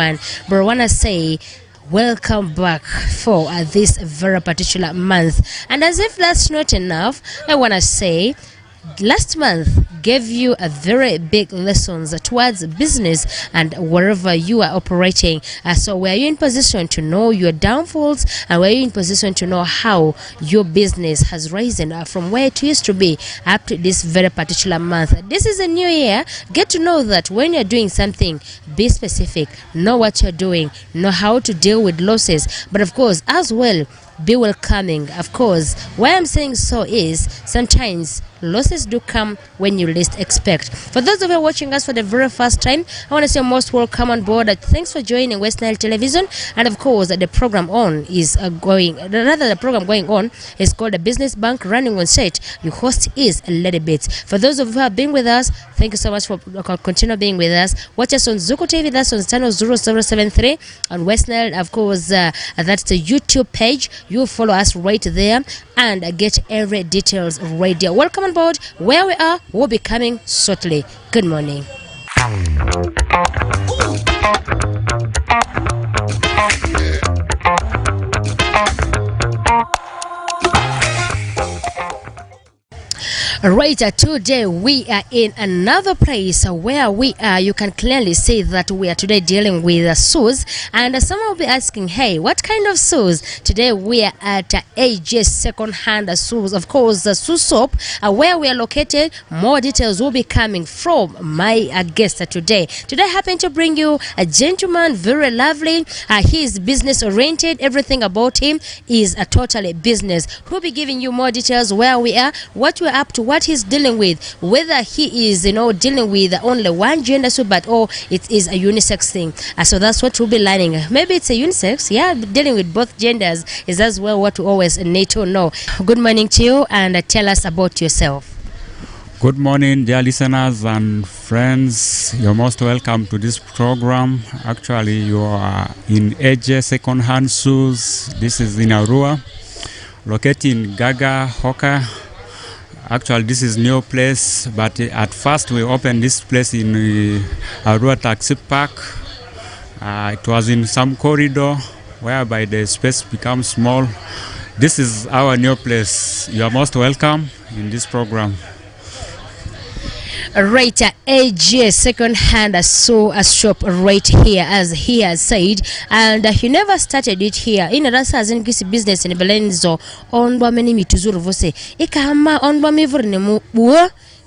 one. But I want to say welcome back for this very particular month. And as if that's not enough, I want to say last month gave you a very big lessons towards business and wherever you are operating. So were you in position to know your downfalls, and were you in position to know how your business has risen from where it used to be up to this very particular month? This is a new year. Get to know that when you're doing something, be specific, know what you're doing, know how to deal with losses, but of course as well be welcoming. Of course, why I'm saying so is sometimes losses do come when you least expect. For those of you watching us for the very first time, I want to say you're most welcome on board. Thanks for joining West Nile Television. And of course, the program on is the program going on is called the Business Bank Running on Set. Your host is Lady Bits. For those of you who have been with us, thank you so much for continue being with us. Watch us on Zuko TV, that's on channel 0073 on West Nile. Of course, that's the YouTube page. You follow us right there and get every details right there. Welcome on board. Where we are will be coming shortly. Good morning. Right, today we are in another place where we are. You can clearly see that we are today dealing with shoes, and someone will be asking, hey, what kind of shoes? Today we are at AJ second-hand shoes, of course, the shoe shop where we are located. More details will be coming from my guest today. Today I happen to bring you a gentleman, very lovely. He is business oriented. Everything about him is a totally business. We'll be giving you more details where we are, what we're up to, what he's dealing with, whether he is dealing with only one gender suit, but it is a unisex thing. So that's what we'll be learning. Maybe it's a unisex, yeah, dealing with both genders is as well what we always need to know. Good morning to you, and tell us about yourself. Good morning, dear listeners and friends. You're most welcome to this program. Actually, you are in AJ Second-Hand Shoes. This is in Arua, located in Gaga, Hoka. Actually, this is new place, but at first we opened this place in Arua Taxi Park. It was in some corridor whereby the space becomes small. This is our new place. You are most welcome in this program. Right, AJ second-hand shop right here, as he has said, and he never started it here. In Rasa Zengisi business in Belenzo on Bamini Mituzuru Vose. Ikama on Bamivernemu.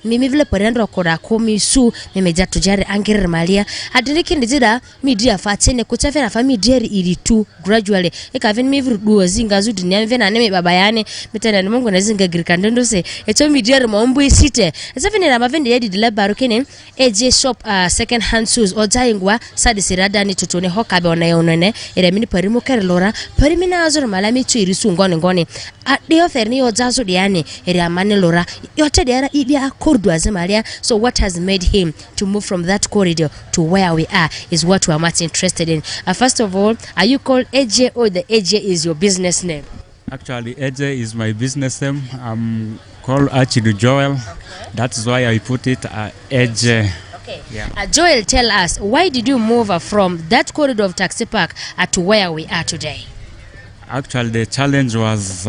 Mimi vile parendo kora komi su memeja tujari angere malia adiriki ndizida media fatene kuchafera fami deri ili tu gradually ekaven mivru duo zinga zudi nyamvena neme babayane metana mungu na zinga girikandendo se eto media mombu isite esafene na mavende yedi dile barukene AJ shop second hand shoes ojayingwa sadisirada ni tutone hokabe onayonene ere mini parimo kerlora parimina azur malami tu irisu ngone ade oferni ojazo diane ere amane lora yote diara ibia so what has made him to move from that corridor to where we are is what we are much interested in. First of all, are you called AJ or the AJ is your business name? Actually, AJ is my business name. I'm called Achidu Joel. Okay. That's why I put it AJ. Okay. Yeah. Joel, tell us, why did you move from that corridor of Taxi Park to where we are today? Actually, the challenge was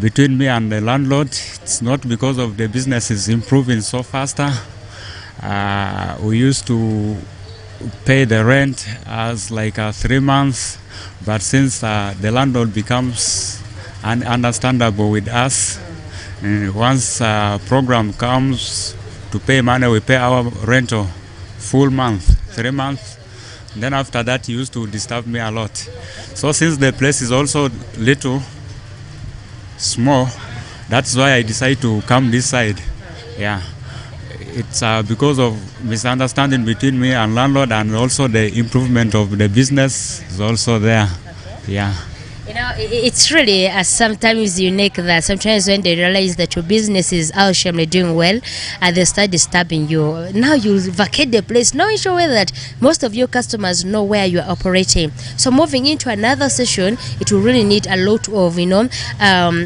between me and the landlord. It's not because of the business is improving so faster. We used to pay the rent as like 3 months, but since the landlord becomes understandable with us, once program comes to pay money, we pay our rental full month, 3 months. Then after that, he used to disturb me a lot. So since the place is also little, small, that's why I decided to come this side. Yeah, it's because of misunderstanding between me and landlord, and also the improvement of the business is also there. Okay. Yeah. You know, it's really sometimes unique that sometimes when they realize that your business is actually doing well, they start disturbing you. Now you vacate the place, no issue with that. Most of your customers know where you are operating. So moving into another session, it will really need a lot of,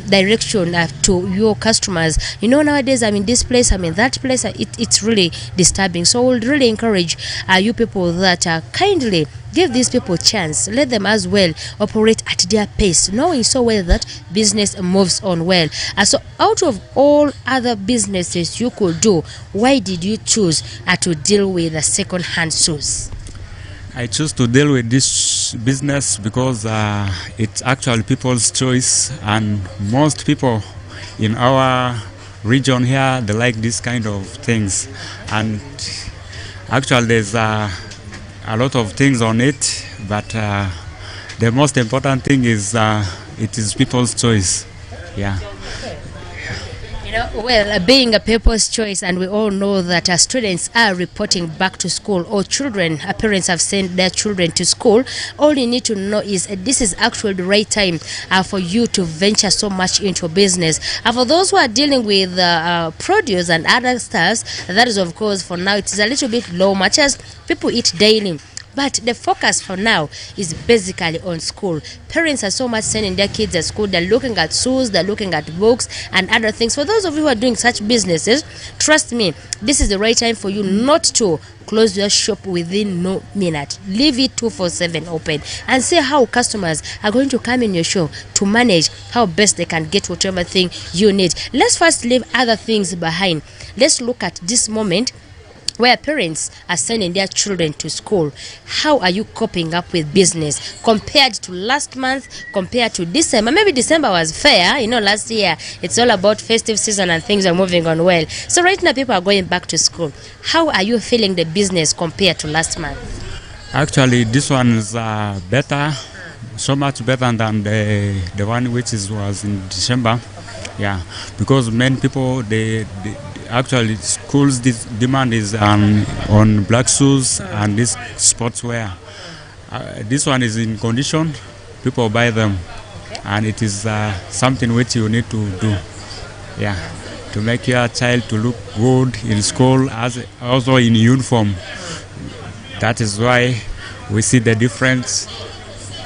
direction to your customers. Nowadays I'm in this place, I'm in that place. It's really disturbing. So we'll really encourage you people that kindly Give these people a chance. Let them as well operate at their pace, knowing so well that business moves on well. So out of all other businesses you could do, why did you choose to deal with the second-hand shoes? I choose to deal with this business because it's actually people's choice, and most people in our region here, they like this kind of things. And actually there's a lot of things on it, but the most important thing is it is people's choice. Yeah. Well, being a people's choice, and we all know that students are reporting back to school, or children, parents have sent their children to school. All you need to know is this is actually the right time for you to venture so much into business. For those who are dealing with produce and other stuff, that is of course for now it is a little bit low, much as people eat daily. But the focus for now is basically on school. Parents are so much sending their kids at school. They're looking at shoes, they're looking at books and other things. For those of you who are doing such businesses, trust me, this is the right time for you not to close your shop within no minute. Leave it 24/7 open and see how customers are going to come in your shop to manage how best they can get whatever thing you need. Let's first leave other things behind. Let's look at this moment where parents are sending their children to school. How are you coping up with business compared to last month, compared to December? Maybe December was fair, last year it's all about festive season and things are moving on well. So right now people are going back to school. How are you feeling the business compared to last month? Actually, this one is better, so much better than the one which was in December. Yeah, because many people, they actually schools, this demand is on black shoes and this sportswear. This one is in condition, people buy them, and it is something which you need to do, yeah, to make your child to look good in school, as also in uniform. That is why we see the difference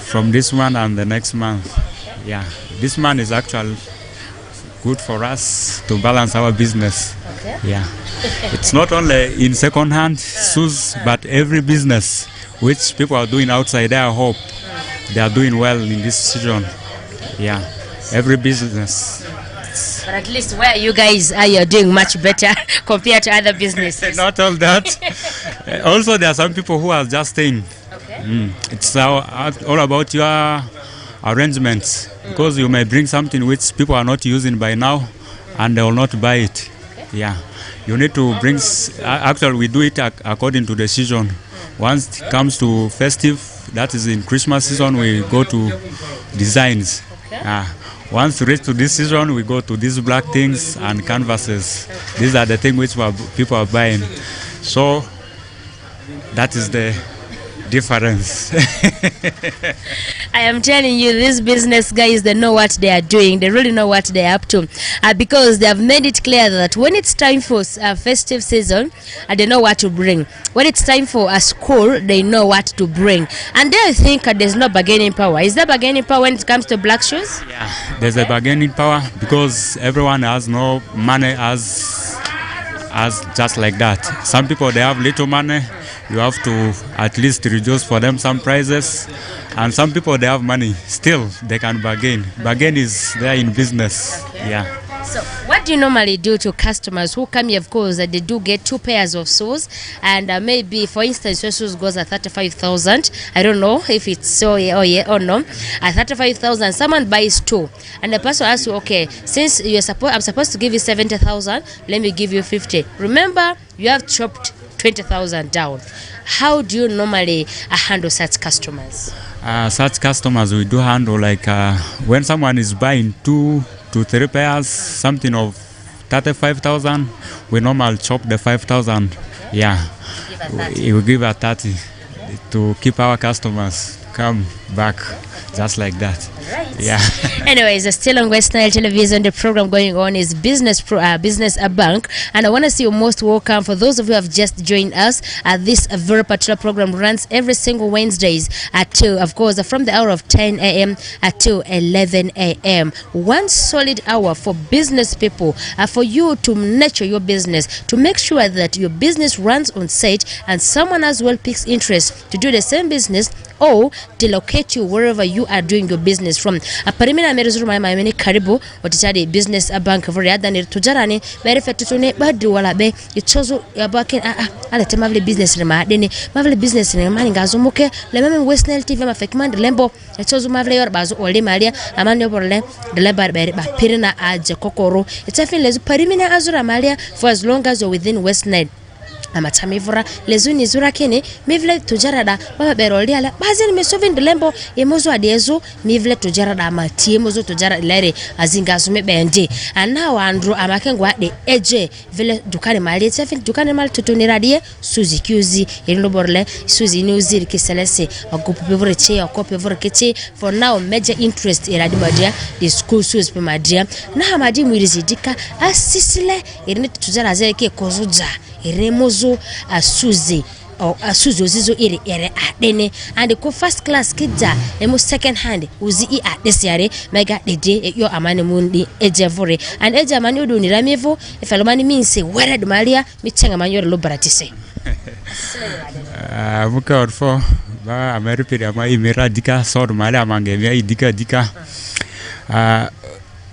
from this one and the next month. Yeah, this month is actually good for us to balance our business. Okay. Yeah, it's not only in second-hand shoes, but every business which people are doing outside their hope, they are doing well in this season. Yeah, every business. But at least where you guys are, you're doing much better compared to other businesses. Not all that. Also, there are some people who are just staying. Okay. It's all about your arrangements, because you may bring something which people are not using by now and they will not buy it. Okay. Yeah, you need to bring, actually we do it according to the season. Once it comes to festive, that is in Christmas season, we go to designs. Okay. Once reach to this season, we go to these black things and canvases. Okay. These are the things which people are buying. So that is the difference. I am telling you, these business guys, they know what they are doing. They really know what they are up to, because they have made it clear that when it's time for festive season, they know what to bring. When it's time for a school, they know what to bring. And they think there's no bargaining power. Is there bargaining power when it comes to black shoes? Yeah, there's a bargaining power, because everyone has no money as just like that. Some people, they have little money. You have to at least reduce for them some prices, and some people, they have money, still they can bargain. Bargain is there in business. Okay. Yeah. So what do you normally do to customers who come here? Of course, they do get 2 pairs of shoes, and maybe, for instance, your shoes goes at 35,000. I don't know if it's so or no. At 35,000, someone buys 2, and the person asks you, okay, since I'm supposed to give you 70,000, let me give you 50. Remember, you have chopped 20,000 down. How do you normally handle such customers? Such customers we do handle like when someone is buying 2 to 3 pairs, something of 35,000, we normally chop the 5,000. Yeah, we give a 30 to keep our customers come back, just like that. Right. Yeah. Anyways, still on West Nile Television, the program going on is Business Bank, and I want to say you're most welcome. For those of you who have just joined us, this very particular program runs every single Wednesdays at 2, of course, from the hour of 10 a.m. to 11 a.m. 1 solid hour for business people, for you to nurture your business, to make sure that your business runs on set, and someone as well picks interest to do the same business or to locate you wherever you are doing your business from. Parimina merezuru mani karibu watitadi business bank for yada ni tujarani mere fetutune badu wala be itozo yabake ala temavle business ni maadeni mavle business ni mani ngazumuke le meme Western TV ma fekman lembo itozo mavle yor bazo ole malia amani oborle de lebar be ba pirina aje kokoro itafin lezu parimina azura malia for as long as you're within Western amatamivura lezuni zura kene mivle tujarada baba berolia la bazini mesovin lembo emozo adezo mivle tujarada mati emozo tujarada lere azinga sume bende anawa andro amakengwa de eje vile dukane mali tefin dukane mali tutuniradia suzi kyuzi irindo borle suzi news kiselese agopu bevore che akope bevore keche for now major interest iradimadia the school suzi pemadia na amadi mwirizidika asisile irini tujara zeke kozuza iremozo asuzi o asuzi ozizo iri ere adene and ko first class kidza emo second hand uzi I adesiare mega dede yo amane mundi ejevore and eje amane odu ni ramevo efelomani minse were de malia michenga manyor lo baratise muka orfo ba ameripe ama imera dika sod malia mange via dika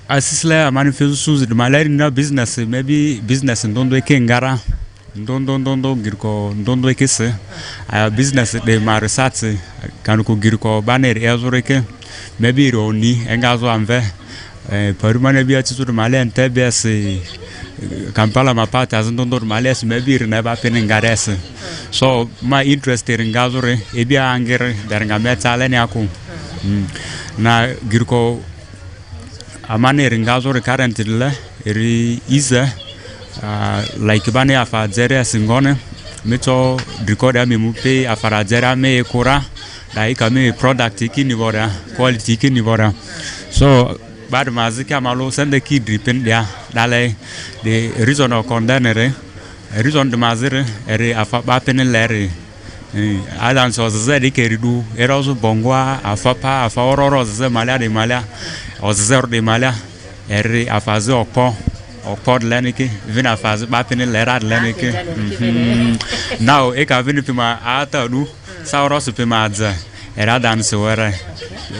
asisle amane fezu suzi de malia na business maybe business ndondo ekengara ndondo girko ndondo ekese business de marisatsi kanuko girko baner ezoreke maybe roni engazo anve parumane bia tsudu malen tbs Kampala mapata azondo males maybe neba penengares so my interest in gazore ebia angere deranga metale ne aku na girko amane ringazore currently eri iza like bane afa zere singone mito record ami mupe afara zera me ekura like ami product ikini bora quality ikini bora so bad mazika malo sende ki dripen dia dale the reason of condemnere reason de mazere ere afa ba penelere adan so zeri keridu erozo bongwa afa pa afa ororo ze malia de malia ozer de malia ere afaze okod lenike vina faze ba penelere lenike now e ka vini pima ata du sauro su pima za era dan se were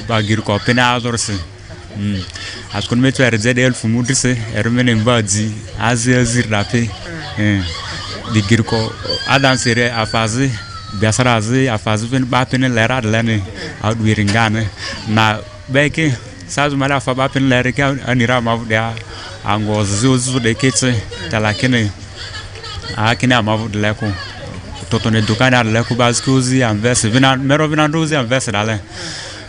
ba gir ko pena azorse askon meto erzedel fumudrise ermene mbadi azir rape di girko adan sere afazi biasarazi afazi ven ba penelere lene adwiringane na beke sazu mala fa ba penelere ka anira mavdia ango zuzu de ketse talakene akina mavud leko totone dukana leko bazkuzi anvese vina mero vina ndozi anvese dale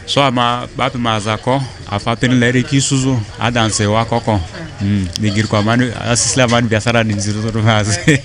so ama bapi mazako afa penelere ki suzu adanse wakoko de girko manu asisla man biasara ni zuru mazi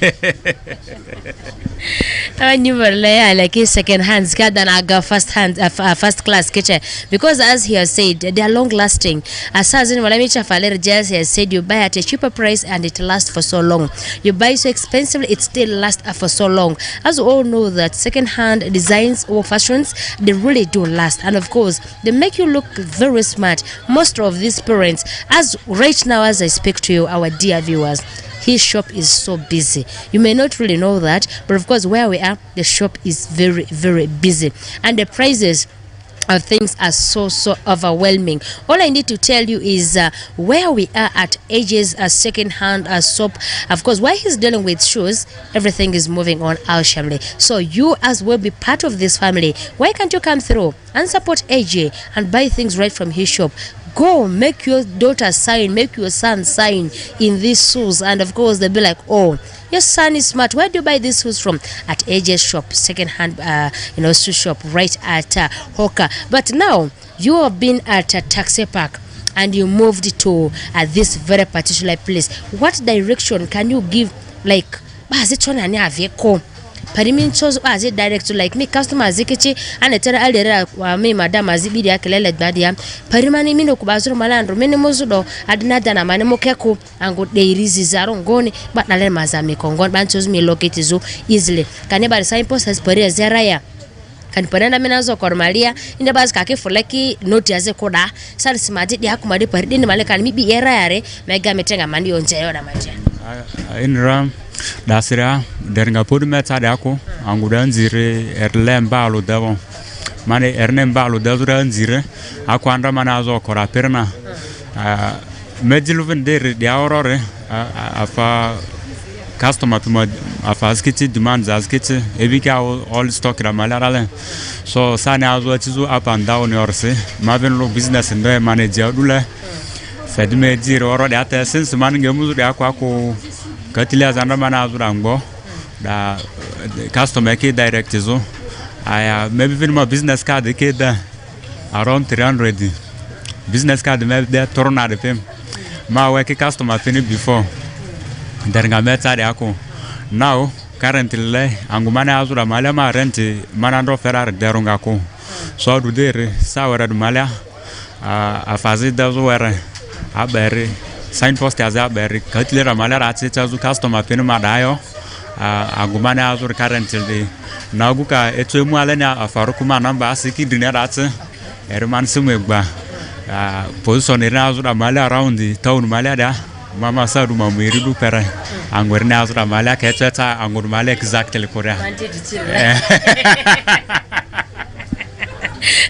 like second hands aga first class kitchen because as he has said they are long lasting as Walamicha Faler just has said you buy at a cheaper price and it lasts for so long. You buy so expensive it still lasts for so long. As we all know that second hand designs or fashions they really do last and of course they make you look very smart. Most of these parents as right now as I speak to you our dear viewers his shop is so busy. You may not really know that, but of course where we are, the shop is very, very busy. And the prices of things are so overwhelming. All I need to tell you is where we are at Ages second-hand soap. Of course, while he's dealing with shoes, everything is moving on Alshamli. So you as well be part of this family. Why can't you come through and support AJ and buy things right from his shop? Go make your daughter sign, make your son sign in these shoes, and of course they'll be like, oh, your son is smart. Where do you buy these shoes from? At AJ's shop, second-hand, shoe shop right at Hoka. But now you have been at Taxi Park and you moved to this very particular place. What direction can you give? Like, Parimin chose as a director like me, customer Zikichi, and a terra wa me, Madame Azibia Kelele Badia, Parimani Mino Kubazro Malandro, Minimozudo, Adnadana Manemokeko, and good day Rizizaron Goni, but Nalemazami Congon Banchos me located so easily. Caneba signpost has Perea Zeraya. Kan panana menazo kormalia inda bas kake fulaki noti aze koda sal simati dia kumade pardini male kan mi bi era yare mega metenga mandi onje yoda maje in ram dasira deringa podu meta dako anguda nzire erlemba lo devo mane ernemba lo dezura nzire akwanda mana azo kora perna medilu vendere di aurore afa customer pima afa skiti demand za skiti ebika all stock ra malarale so sane azo chizu up and down yorse maven lo business ndo manager dule fedme dire oro de ata sense man ngemuzu de akwa ko katile zanda mana azura ngbo da customer ke direct zo aya maybe even my business card ke da around 300 business card maybe there torna de pem ma we ke customer fini before deranga meta de ako now currently angumana azura mala ma rent mana ndo ferar derunga ko so do there sawara de mala a fazer da zoera abere signpost as abere katlera malara atse zu customer penu madayo agumana azur currently naguka etwemu alenya afaru kuma namba asiki dinera atse erman sumegba position ina azur amala around the town malada mama sadu mamiri du pere angwerna azur amala keteta angur mala exactly korea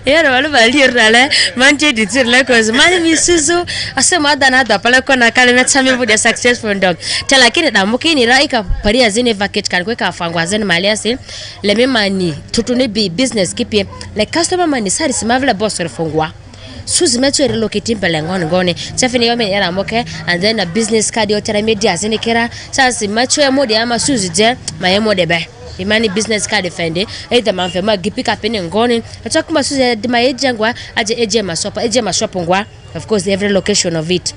yaro wala balir dale manje ditir la cause mani misuzu asema dana da pala kona kale metsami bu de successful dog tela kini da mukini raika pari azine vacate kan ko ka fangwa zen maliasi le memani tutune business kipi le customer mani sari simavla boss refungwa suzi metu relocate mpelengon ngone chafini yome era moke and then a business card yo tera media zini kera sasa metu ya mode ama suzi je mayemo de be imani business card defende either manfema gipika pene ngone atakuma suzi de mayejangwa aje eje masopo ngwa of course every location of it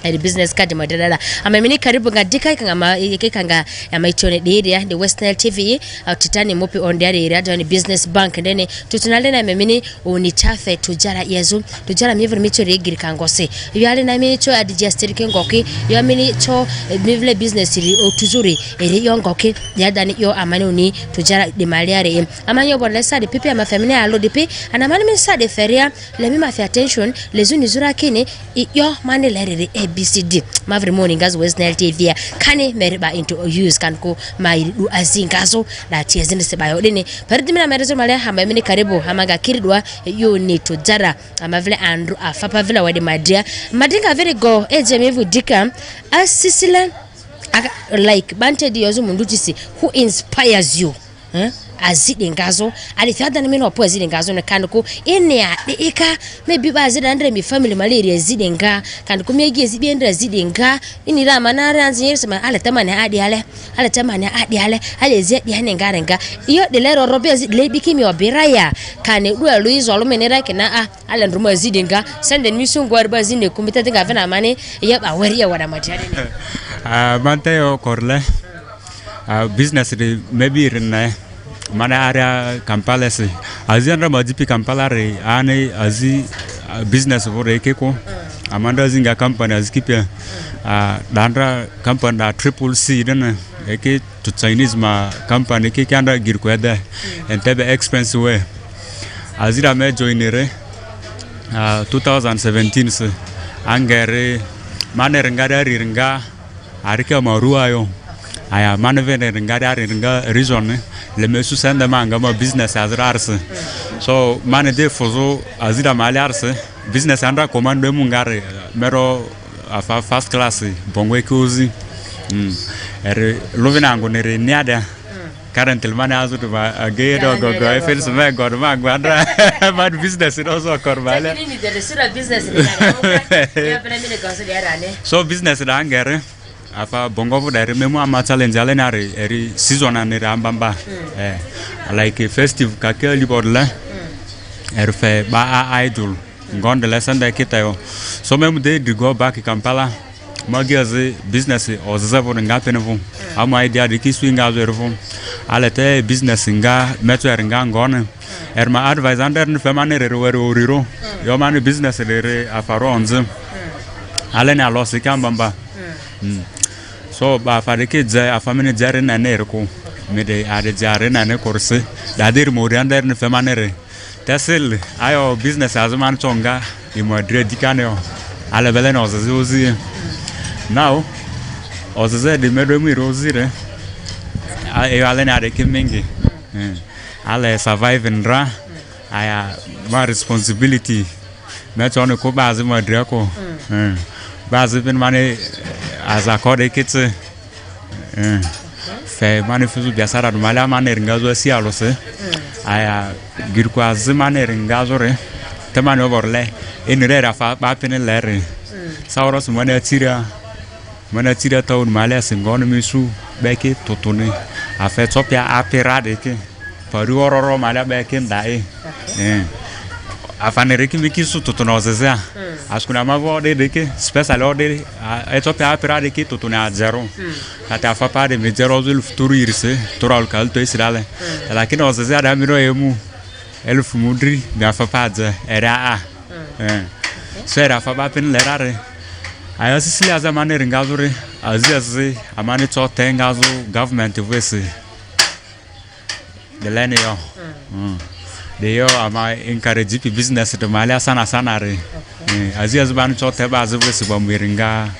the business card madala amemini karibu ngadika kanga ikikanga ya maichone area the Western TV titani mopi on the area the business bank ndene tutunalena amemini unitafe tujara yezu tujara mivre micho regiri kangose yale na mini cho adjusted kengoki yo mini cho mivle business ri otuzuri eri yongoki yadani yo amani uni tujara de maliare amanyo bonle sade pipi ama family alo dipi anamani mi sade feria le mi mafi attention les unizura kini yo mani lerere BCD mavri morning as Western TV kane meriba into use kan ko mai du azingazo la tiezini sebayo dini perdimina merezo male hamba mini karibu hamaga kiridwa yo ni to jara amavle andru afapa vila wadi madia madinga very go eje mevu dika asisila like bante di yozu mundutisi who inspires you azidi ngazo alithada na mino apo azidi ngazo na kanko ene ika maybe bazida ndre mi family malaria azidi nga kanko megi azidi ndre azidi nga ini la manara anziyese ma ala tamani adi ale ale zedi hane ngarenga iyo de lero robe azidi le bikimi obiraya kane du Louise olumenera kina ala ndrumo azidi nga sende misungu arba azinde kumita tinga vena mane yaba wari ya wada majari mantayo korle business de maybe rena mana area Kampala se aziandra majipi Kampala re ane azi business vore keko amanda zinga company azikipia dandra company da triple C dana eke to Chinese ma company ke kanda girkweda entebe expensive way azira me joinere 2017 se angere manere ngada ringa arika marua yo aya manevene ngada ringa reason le mesu senda manga ma business azrarse so manede fozo azira maliarse business andra commande mungare mero afa first class bongwe kuzi lovina ngonere niada currently man azu to agedo go efels me god ma gwandra bad business it also kormale ni de sura business ni ya pele mi go so yarane so business da ngere afa bongo vo dare memo ama challenge ale nare eri season anere ambamba like festive kakeli bodla erfe ba idol ngonde lesson da kitayo so memo de go back Kampala magaze business ozavo ngapenevo ama idea de kiswinga zervo alete business nga meto nga ngone erma advice under ne famane rero yo mane business re afaro onze ale na loss kambamba so ba fareke za afamene jare na nerko mede ade jare na ne korse dadir mori under ne femanere tasel ayo business azman chonga imodre dikaneo ale beleno ozi now ozi de medro mi rozire ale na de kimingi ale survive and ra aya my responsibility me chone ko bazi ma dre ko bazi bin mane as according kits fe mane fuzu biasara do mala mane ringazo si alose aya girko azmane ringazo re temane overle inre rafa ba pinelere sauros mane tira taun mala singon misu beke totone afa topia aperade ke paru ororo mala beke ndai afane reki mikisu totono zezea askuna mavo de ke special order etopia aperade ke totone a zero ata afa pade me zero zul futuru irse toral kalto isdale lakini ozezea da miro emu elfu mudri me afa pade era so era afa ba pin lerare ayo sisili azamane ringazure aziazi amane to tengazo government vese the lane yo de yo ama encourage business to malia sana re aziazi ban to te bazo vese ba miringa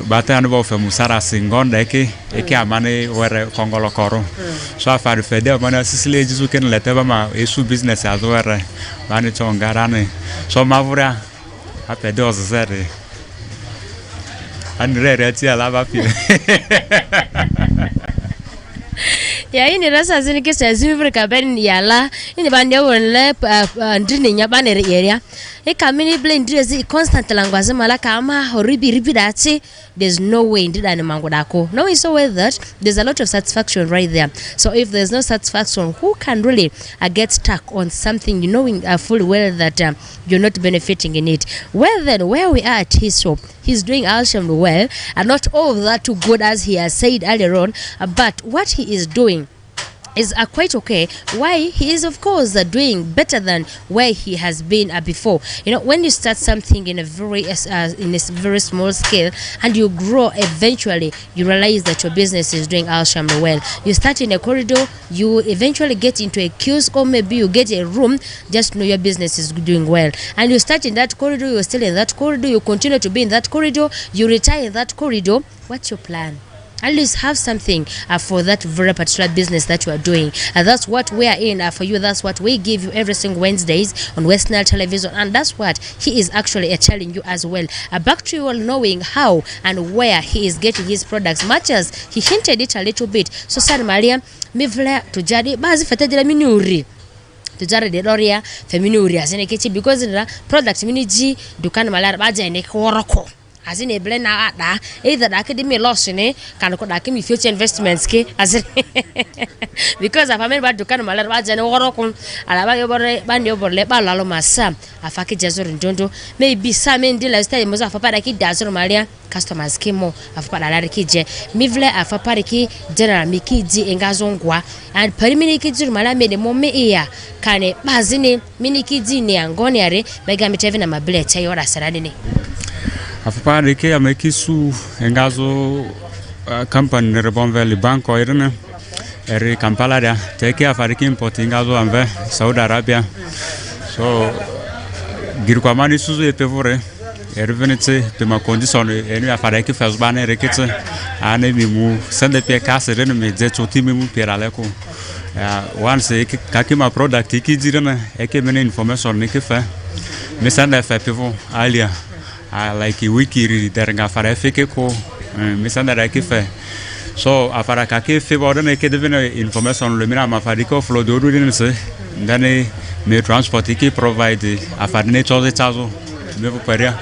bata anu ba femu sara singonda eke amane were kongolo koro so afari fede amane sisili jisu ken leteba ma esu business azore bani to ngarane so mavura apede ozere Andrea tia lava pia. Ya ini rasa zini kisa zimbre kaben yala ini bandia wonle ndini nyabane area e kamini blend drezi constant langwaze mala kama horibi dati there's no way ndida ni mango dako no we saw that there's a lot of satisfaction right there. So if there's no satisfaction, who can really get stuck on something knowing fully well that you're not benefiting in it? Well then, where we are at his shop, he's doing Alsham well, and not all of that too good as he has said earlier on, but what he is doing is quite okay. Why? He is of course doing better than where he has been before. You know, when you start something in a very small scale and you grow, eventually you realize that your business is doing Alsham well. You start in a corridor, you eventually get into a kiosk, or maybe you get a room. Just know your business is doing well. And you start in that corridor, you're still in that corridor, you continue to be in that corridor, you retire in that corridor. What's your plan? At least have something for that very particular business that you are doing. And that's what we are in for you. That's what we give you every single Wednesdays on West Nile Television. And that's what he is actually telling you as well. Back to you all knowing how and where he is getting his products, much as he hinted it a little bit. So, San Maria, mivle tujadi, bazi fatadila minuri. Tujara de Doria, feminuri, as in a kitchen, because in the product miniji, dukan malar baja and a koroko. As in a blend na either the academy loss in a can academy future investments ke as because I've made bad to can malaraj and worokun alaba bandi oborle balalo masa afaki jazor njondo maybe some in dealers tell most of a ki dazor malia customers kemo afapala kije mivle afapare ki general mikiji engazongwa and perimini kiji mala mede momme iya kane bazine minikiji ne angone are mega mitevina mabele chayora saradini afapare ke amekisu engazo company Rebon Valley Bank oirene eri Kampala dia teke afariki import engazo amve Saudi Arabia so girko mani suzu epevore ervenete pema condition enu afariki fesbane rekete ane mimu sende pe kase rene me jeto timimu peraleko once kakima product ikijirena eke mene information nekefa me sende fa pevo alia like wiki deranga fara feke ko misanda da kife so afara ka ke fe bodo ne ke devena information le mina ma fariko flow do do ne se ndane me transport ki provide afara ne chose chazo me vo paria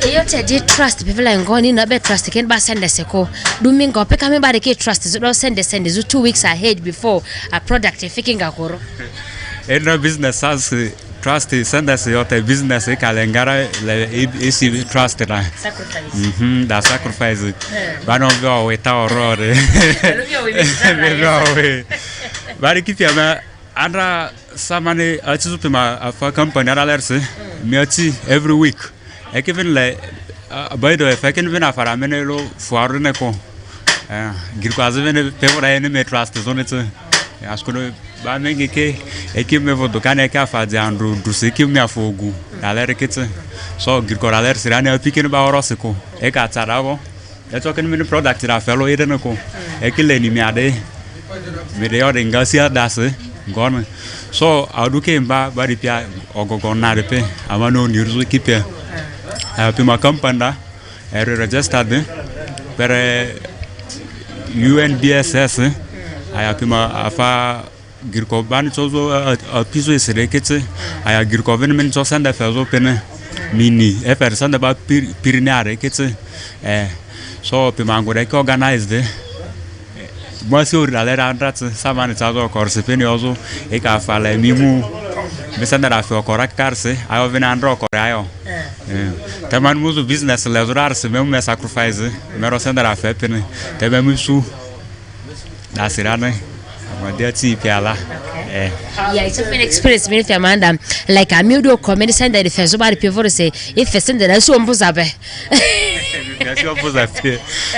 yote di trust people like ngoni na be trust ken ba send seko dumingo pe kame ba de ke trust zo do send 2 weeks ahead before a product fiki ngakoro no business as trust send us your business kalengara is trust that sacrifice that sacrifice but on go without road bari kifia ma andra samane achizupima afa company alerse miati every week even like by the way if I can win afara menelo foire ne ko girko azene pevora ene me trust zone te askono ba mengi ke ekipe vo dokane ka faze andru duseki mi afogu alere kete so girko alere sirani apikene ba oroseko e ka taravo that's what can product that fellow eden ko e kile ni mi ade me de order ngasia dase gone so aduke mba bari pia ogogo na de pe amano ni ruzu kipe pe ma company registered per UNBSS aya pima afa girko ban chozo piso serekete aya girko venmen cho sanda fazo pene mini e per sanda ba pirinare kete so pima ngore ko organized moi sur la randrat samane chazo corse pene ozo e ka fala mimu mesanda ra fe korak karse ayo venandro kore ayo taman muzo business lezurar se mesmo me sacrifice mero sanda ra fe pene tebe musu da sirane amade ti piala yeah, it's been experience me for Amanda like a mudo comedy sender the first body people say if sender na so mbuzabe Merci pour ça.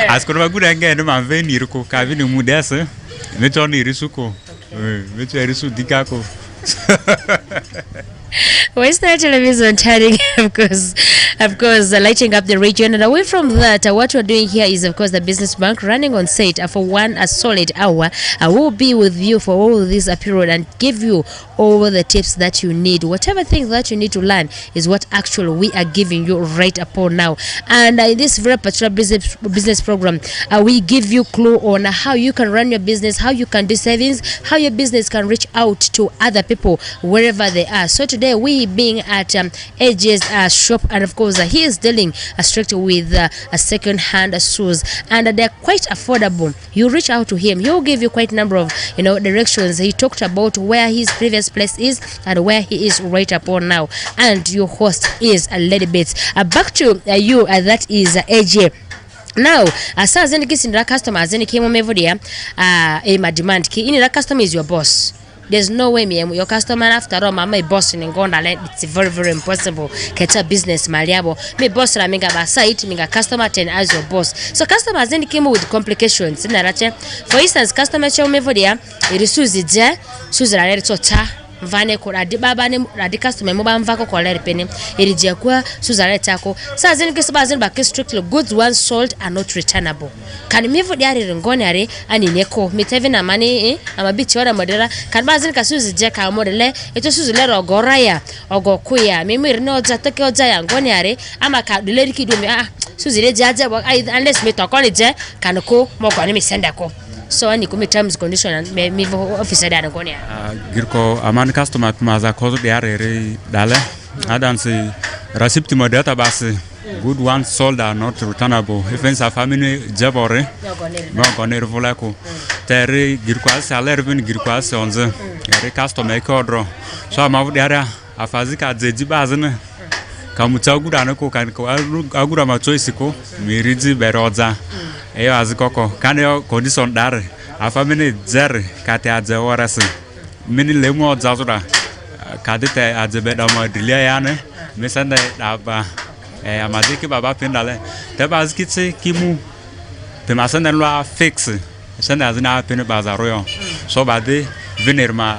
As qu'on va good again ma venir ko ka vini mu desse me toni risuko me tu risu dikako Western Television turning, of course, lighting up the region. And away from that, what we're doing here is, of course, the Business Bank running on set for a solid hour. I will be with you for all this period and give you all the tips that you need. Whatever things that you need to learn is what actually we are giving you right upon now. And in this very particular business program, we give you clue on how you can run your business, how you can do savings, how your business can reach out to other people wherever they are. So today we being at AJ's shop, and of course he is dealing strictly with a second-hand shoes, and they're quite affordable. You reach out to him, he'll give you quite a number of directions. He talked about where his previous place is and where he is right upon now. And your host is Lady Bates. Back to you, that is AJ. Now, as any case in the customer, as any came on over there, my demand key in the customer is your boss. There's no way me your customer after all my boss in Ngonda, it's very very impossible catch a business maliabo me boss la minga ba site minga customer ten as your boss. So customers then came with complications in Narache. For instance, customer show me for there it is Suzy la chota mvane ko radi baba ne radi customer mo ba mvako ko lere pene erije kwa Suzy tako sa zeni kesiba zeni ba strictly goods once sold are not returnable. Kan me for there ngone are ani neko miteve na mani amabichi ora modera kan ba zeni ka Suzy ka modele eto Suzy le rogoraya ogokuya mimi rino jatake oja ya ngone are ama ka dele kidu me Suzy le jaja unless me to koni je kan ko mo ko ni me senda ko. So any terms condition and me officer da ngone girko aman customer maza kozo de are dale adan se receipt mo database good ones sold are not returnable even sa family jabore no goner volako tere girko al salaire vin girko al 11 ere customer ko odro so amavu de ara afazika jeji bazene kamucha gudana ko kan ko agura ma choice ko miriji beroza eyo azikoko kanyo condition dar afamene zer kate aje warase mini lemo zazura kadete aje beda ma dilia yane mesanda aba amaziki baba pendale te bazikitse kimu te masanda lo fix sanda azina pene bazaroyo so bade venir ma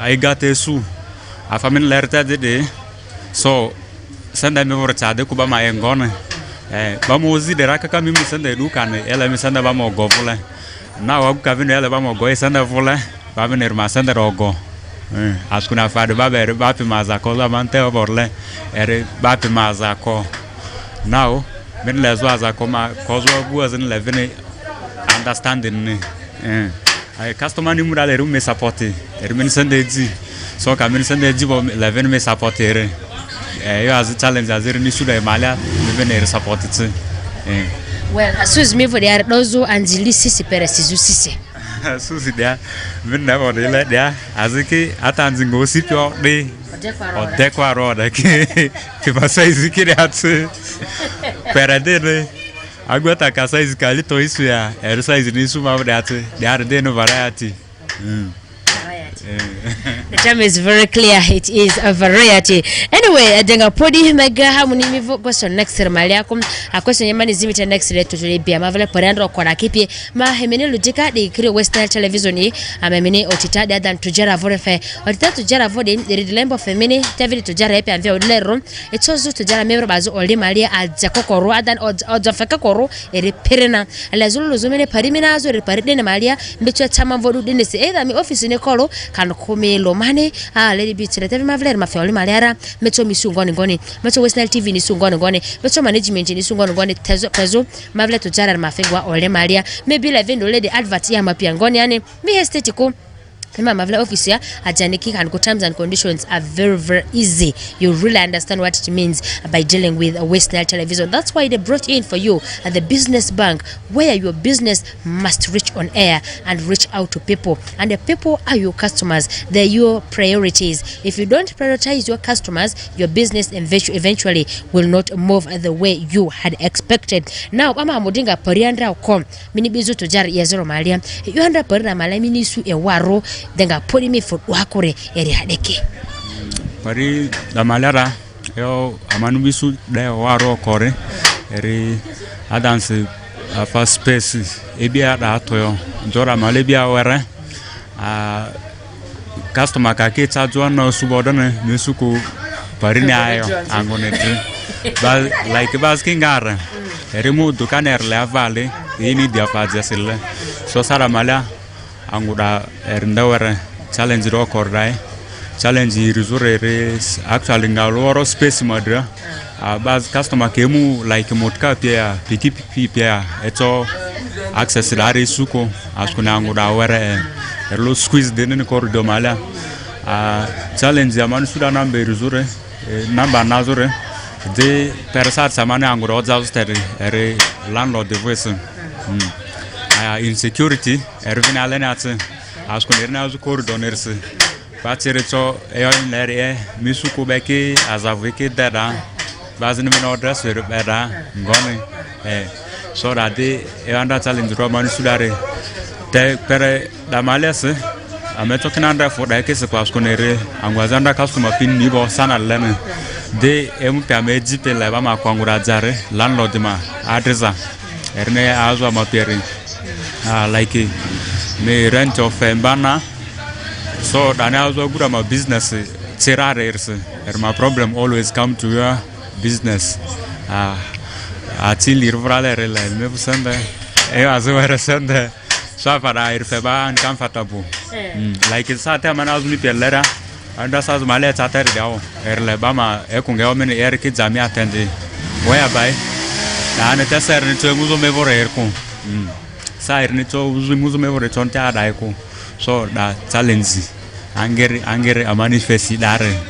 aigate su afamene lerta de so sanda me vorta de kuba ma engone bamozi de raka kama mimi sanda edukane ela mi sanda bamo govula na wa kavino ela bamo go sanda vula bame nerma sanda rogo askuna fade babe bapi mazako la mante oborle ere bapi mazako now men lezo azako ma kozo buazin levene understanding ai customer ni murale rum me support ermen sanda eji so kamen sanda eji bo levene me support ere you as a challenge as any should Emalia even support it. Well, as soon as me for there dozo anjili sisi pere sisi. Suzy there when never they let there as iki atanzingo sipio de o dekwaro da ke masai zikiri atse pere de agota kasa izikali to isu ya erisa izini su ma de ate de are de no variety. The term is very clear. It is a variety. Anyway, denga podi mega hamunimivo question next maliakum. A question yamani zimita next to Tulibia Mavela Porando Korakipi. Ma Hemini Ludika, the Kiri Western Television, Amemini Otita than Tujara Vorefe. Otita Tujara Vodin, the Lembo Femini, Tevin Tujara and Violerum. It's also Tujara Merobazo or Maria at Zakokoro than odds of Fakakoro, a reperina, and Lazulu Zumene Pariminazo, Reparidina Maria, Mitcha Tamavodu Dinis, either my office in a colo, can call me Lomani, Lady Beach, Mavler, Mafioli Malera, Metro Misungoni, Metro Western TV ni Sungoni, Metro Management ni Sungoni, Tezo, Mavle to Jara Mafigua or Maria, maybe Lavendo Lady Advert Yamapiangoniani, me estetico. Mavla officer Ajaniki and good terms and conditions are very, very easy. You really understand what it means by dealing with West Nile Television. That's why they brought in for you at the business bank, where your business must reach on air and reach out to people. And the people are your customers. They're your priorities. If you don't prioritize your customers, your business eventually will not move the way you had expected. Now, Mama Modinga Pariandra Kom, Minibizu to Jar Yazoro Malia, you under Parana Malamini Su Ewaro. Denga podi mi for wakore eri hadeke pari da malara yo amanu bisu da waro kore eri adanse afa space ebia da toyo ndora malebia were customer ka ke tsajo no subodone mesuku pari ni ayo angonete ba like baskingara eri mu dukaner la vale ini dia fazesile so sara mala anguda ernawara challenge record dai challenge resure actually ngaloro space madra bas customer kemu like motka pia ptp pia eto access dare suko askuna anguda wara erlo squeeze den corridor mala challenge yaman suda nambe resure namba nazure de persat samana anguda odzasteri ere landlord de voice insecurity ervin alenatse askunerna azu corridor nerse patsereto eyon lere misuko beke azaveke dada bazin min orders ver beda ngone so that de anda challenge roman sudare te pere damalese ameto kinanda for da kese kwa askunere angwazanda customer pin ni bo sana lene de empa meji pe leba makwangura jare landlord ma adresa erne azu amapere like me rent of Mbana, so then I also good my business. My problem always come to your business. Until you rather me send as well send so far I feba and comfortable. Like it's a time and I was me letter and that's as my letter down. Erlebama Ekungel many air kids are me attending. Whereby and it has a to muzo mevo aircon. Sair nito uzu mevo tonta daiko so da challenge angere manifesti dare.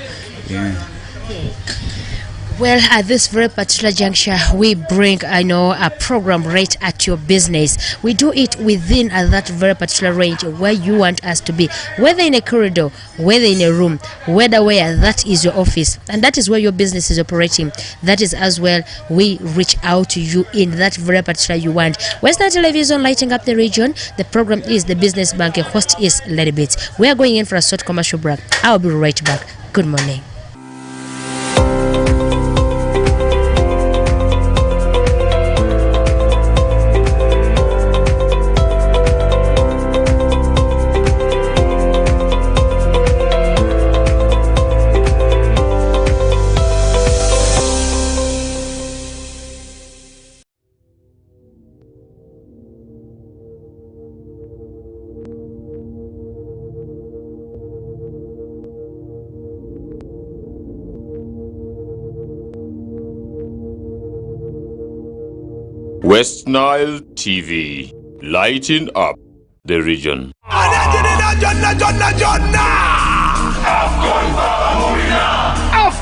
Well, at this very particular juncture, we bring, a program right at your business. We do it within that very particular range where you want us to be, whether in a corridor, whether in a room, whether where that is your office, and that is where your business is operating. That is as well we reach out to you in that very particular you want. Western Television lighting up the region. The program is the Business Bank. Your host is Lady Bits. We are going in for a short commercial break. I'll be right back. Good morning. West Nile TV, lighting up the region. Afghan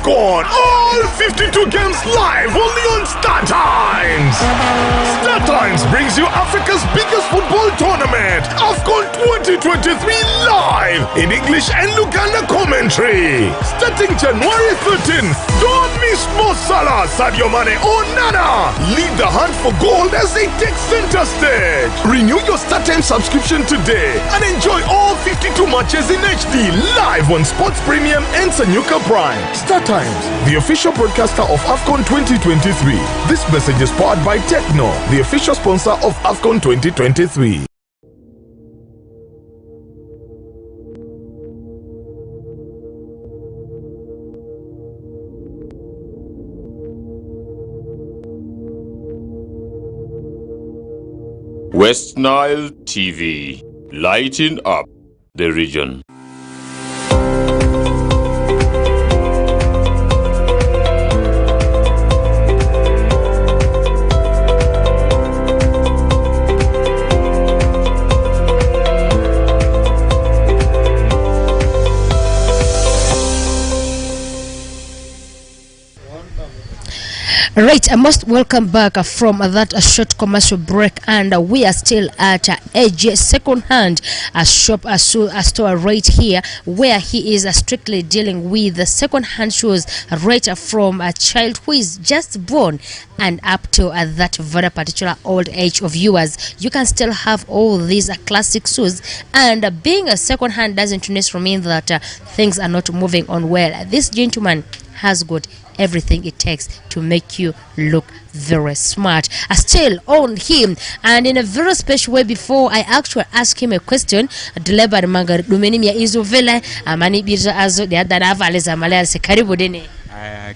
AFCON. All 52 games live only on Star Times. Star Times brings you Africa's biggest football tournament, AFCON 2023 live in English and Luganda commentary. Starting January 13th, don't miss Mo Salah, Sadio Mane or Nana. Lead the hunt for gold as they take center stage. Renew your Star Times subscription today and enjoy all 52 matches in HD live on Sports Premium and Sanyuka Prime. Star Times, the official broadcaster of AFCON 2023. This message is powered by Techno, the official sponsor of AFCON 2023. West Nile TV, lighting up the region. Right, I must welcome back from that short commercial break, and we are still at AJ Second Hand, a shop, a store right here where he is strictly dealing with the second hand shoes right from a child who is just born and up to that very particular old age of yours. You can still have all these classic shoes, and being a second hand doesn't necessarily mean that things are not moving on well. This gentleman has got everything it takes to make you look very smart. Still on him, and in a very special way, before I actually ask him a question, delivered mangar dumenimia izovela amani birza azo de adana valeza malaya se karibu dene.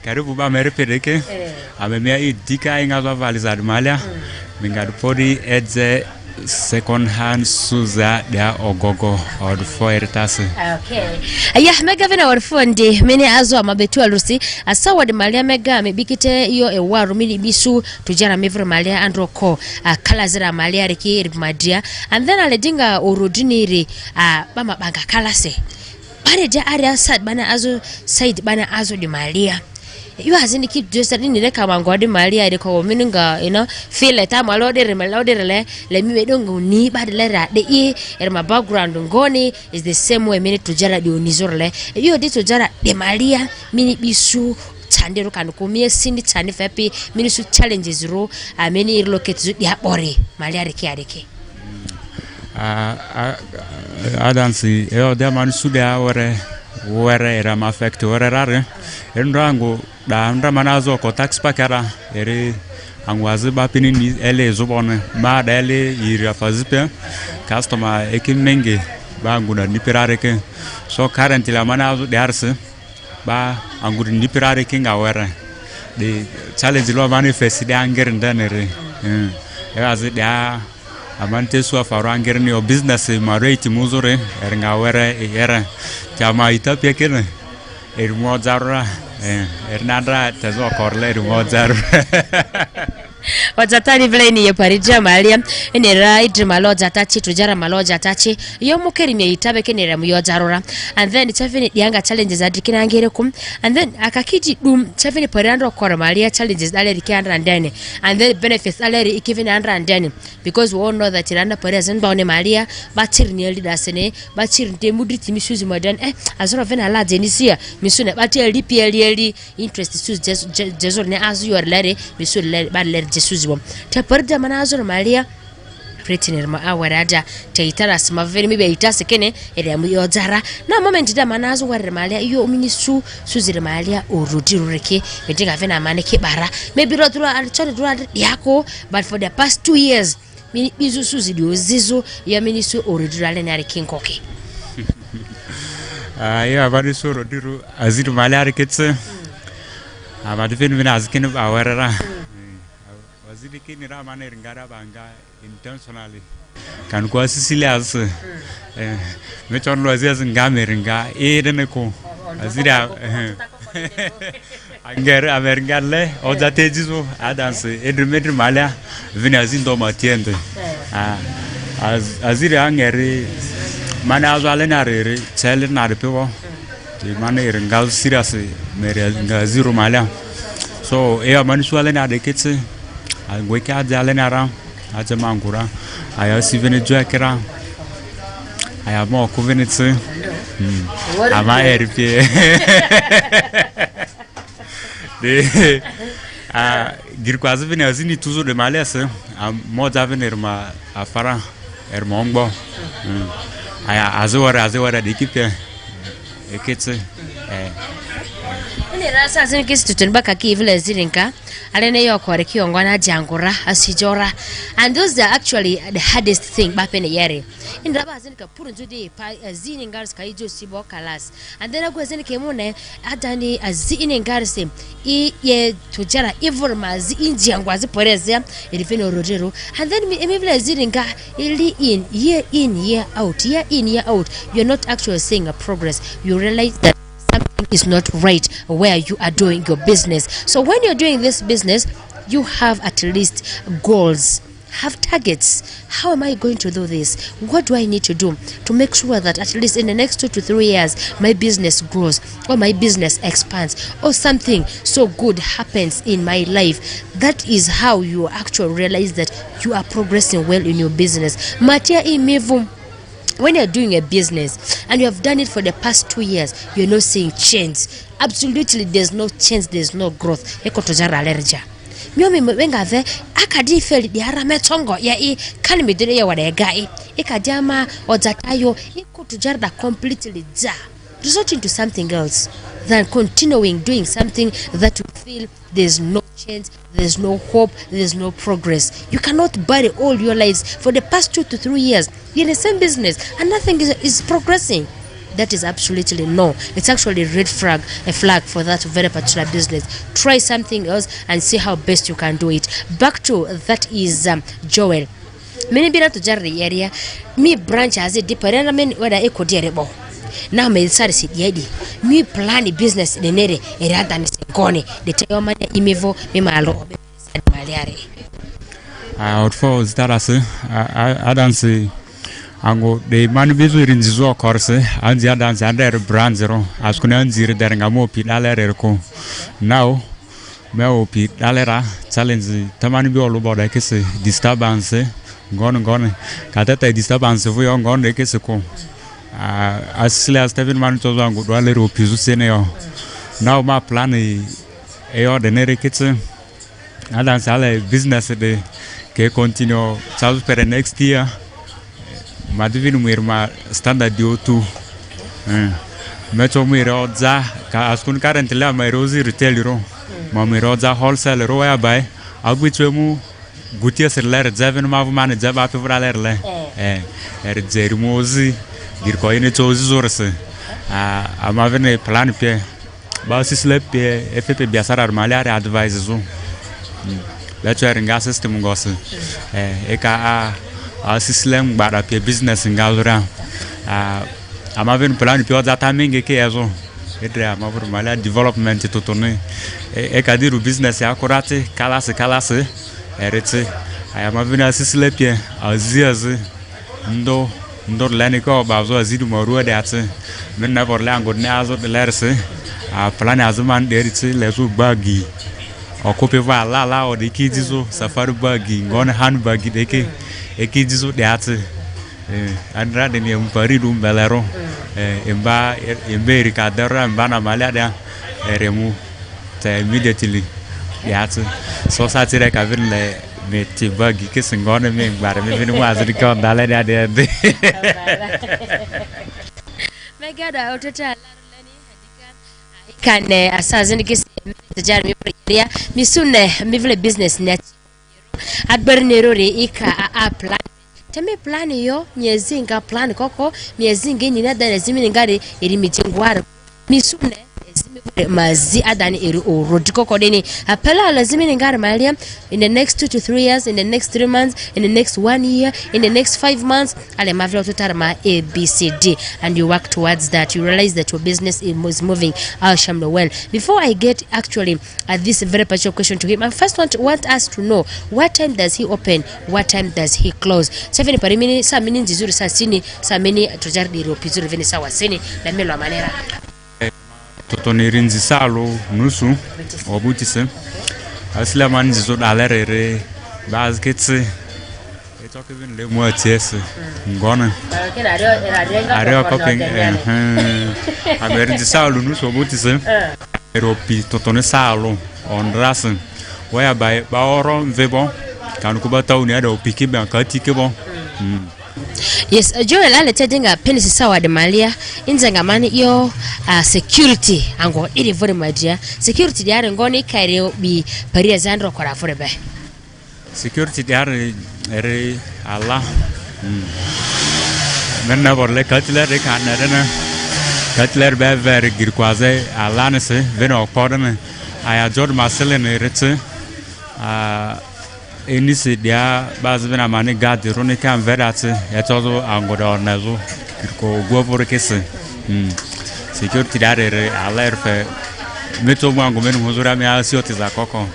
Karibu ba merepedeke amemia idika ingazo valeza malia mingadu podi edze second hand suza dia ogogo or foertase. Okay. Yeah, mega vena warfundi mini azo amabetu alusi asawa de malia mega mebikite yo ewaru mini bisu tujara mevre malia androko kalazira malia reki madia, and then aledinga urudiniri bama banga kalase pare ja area sad bana azo side bana azo de malia. You hasn't keep just in the Kamangodi Malia, the Comininga, feel like I'm a loader, let me don't go knee by the letter. The E and my background on Goni is the same way minute to Jara di Unizorle. You did to Jara de Malia, minute be so. Chandero can come here, Cindy Chani Fapi, Ministry challenges row, many locates the Bori, Malia Rikiariki. Adansi, there man suda where ram affect where rare rango da andra manazo ko tax pakara ere angwazi ba pinini ele zubone ma dele yiri afazipe customer ekimenge ba nguna nipirareke so currently la manazo darse ba angudi nipirareke ngawere the challenge lo manifest de anger ndanere azi da amante so faranger ni o business marate muzure ngawere era Chama itapia kene ermozara ernadra tazo korle ermozara wajatani vile ni yeparija malia ene ride maloja tachi tujara maloja tachi yo mukeri me itabe kenera muyojarora, and then chafini yanga challenges adikina ngere kum, and then akakiji dum chafini parando kora malia challenges ale rikandra ndani, and then benefits ale ikivini andra ndani, because we all know that iranda pareza nbaone malia batir ni elida sene batir nte mudriti misuzi madan azoro vena la denisia misune batir lipi interest sus jezo ne azu yorlare misule badler jesuziwa taparda manazor malia pretiner ma awaraja taitara smaveri mibe itase kene ere amuyozara na moment da manazo warre malia iyo minisu suzire malia urudirureke medinga vena maneke bara maybe rotura alchone dura yako, but for the past 2 years mini bizu suzidio zizo ya minisu urudirale na kinkoke. Yeah, very sure diru azidu malia reketse abadifin vina azkin awarara wazidi kinira mane ringara banga intentionally kan ko sicilias me chonlo azias ngame ringa edeneko azira anger avergalle o datejizo adanse edremetri malia vina azindo matiende azira angeri mana azo alenarere chelnare pewo the man ngal serious mere nga zero malia so e man swale na de kitse a gweke a jale na ra a jama ngura aya sivene joakera aya mo kuvenitse ama erpie de girkwazi vene azini toujours de malese mo javenir ma afara mongbo aya azewara de kipe eketse Ni rasa zini kisi tutunbaka kivile zirinka alene yokore kiongwana jangura asijora and those are actually the hardest thing bapene yere indaba zini ka puru njudi pa zini ngars ka ijo sibo kalas and then agwa zini kemune adani azini ngars ye tujara ivorma zi injangwa ziporeze ilifeno rorero and then emivile zirinka ili in year out you're not actually seeing a progress. You realize that something is not right where you are doing your business. So when you're doing this business, you have at least goals, have targets. How am I going to do this? What do I need to do to make sure that at least in the next 2 to 3 years my business grows or my business expands or something so good happens in my life? That is how you actually realize that you are progressing well in your business. Matia imevu. When you're doing a business and you have done it for the past 2 years, you're not seeing change. Absolutely, there's no change, there's no growth. Eko tojara alerja. Miomi wenga ve akadi feli di harame tongo ya kani midire ya wadegai. Ikajama ojatayo eko tojara completely ja. Resorting to something else than continuing doing something that you feel there's no change, there's no hope, there's no progress. You cannot bury all your lives for the past 2 to 3 years in the same business and nothing is progressing. That is absolutely no. It's actually a red flag, a flag for that very particular business. Try something else and see how best you can do it. Back to that is Joel. Many bina to jarri area. Me branch as a deeper and I mean whether I could hear it. Now me sare si yedi mi plan business de nere erada ni sekone de tayo manya imevo me malo maliare out for starase adanse ango de man bezo rinzizo korse anzi adanse under brand zero askuna anzire der ngamo pi dalere ko now me opi dalera challenge tamani bi olo boda kese disturbance gone katata disturbance vo yo gone kese ko asile Stephen man to zango do ale ro pizu seneo now my plan e de nere kitse adan sale business de ke continue chalu per next year ma divinu mirma standard dio tu mecho miro za ka askun current la mai rozi retail ro ma miro za wholesale ro ya bai agwitwemu gutia serler zaven ma man zaba pe vralerle zermozi girko ine chozi zorse amavene plan pe ba sisle pe FP biasara armaliare advise zo la charinga system ngose eka sisle ngbara pe business ngalura amavene plan pe data minge ke yazo edra amavur mala development totone eka diru business akurate kalase eretse amavene sisle pe aziaze ndor lani ko bazo azidu maruwa de atse men na vor lango ne azo de lerse plan azuman deritse lezu bagi okope va la o de kidizo safari bagi ngone han bagi deke ekidizo de atse andra de ne mpari dum belero embe ricadera mbana malada eremu te immediately de atse so satire ka vin le meti bagi ke singone me bare me vinu azri ko dale dia de megada otata larlani hadika kan asazini ke tajar mi priya mi sunne mi vle business net adbar nerore ika a plan teme plan yo nyezinga plan koko nyezinga ni nada lazimi ngare eri mitengwara mi sunne mazi adani eri orodiko kodeni apela lazimi ngare malia in the next 2 to 3 years, in the next 3 months, in the next 1 year, in the next 5 months ale mavila tutarama ABCD and you work towards that. You realize that your business is moving shamlo well. Before I get actually at this very particular question to him, I first want us to know what time does he open, what time does he close. Seven parimini sa mini nzizuri sa sini sa mini tujardi ro pizuri vini sa wasini na melo manera totoni rinzi salo nusu obutise asla manzi zo dalerere bazketse etoke bin le moitié ngona ario coping amerin salo nusu obutise eropi totoni salo on rasen waya ba oro vebo kan ko bataw ni ada opiki ban ka tike bon yes Joel ale tedinga penisi sawa de malia inzenga mani yo security ango iri vore madia security diare ngoni kaire bi paria zandro kora forebe security diare ere alla menna borle katler kan na katler be ver girkwaze alla ne se veno podane aya jod maselen retse inisi dia bazbena mani gadi roni kan verate etozo angoda onazo ko govore kese security dare alerfe meto mango menu huzura mi asioti za koko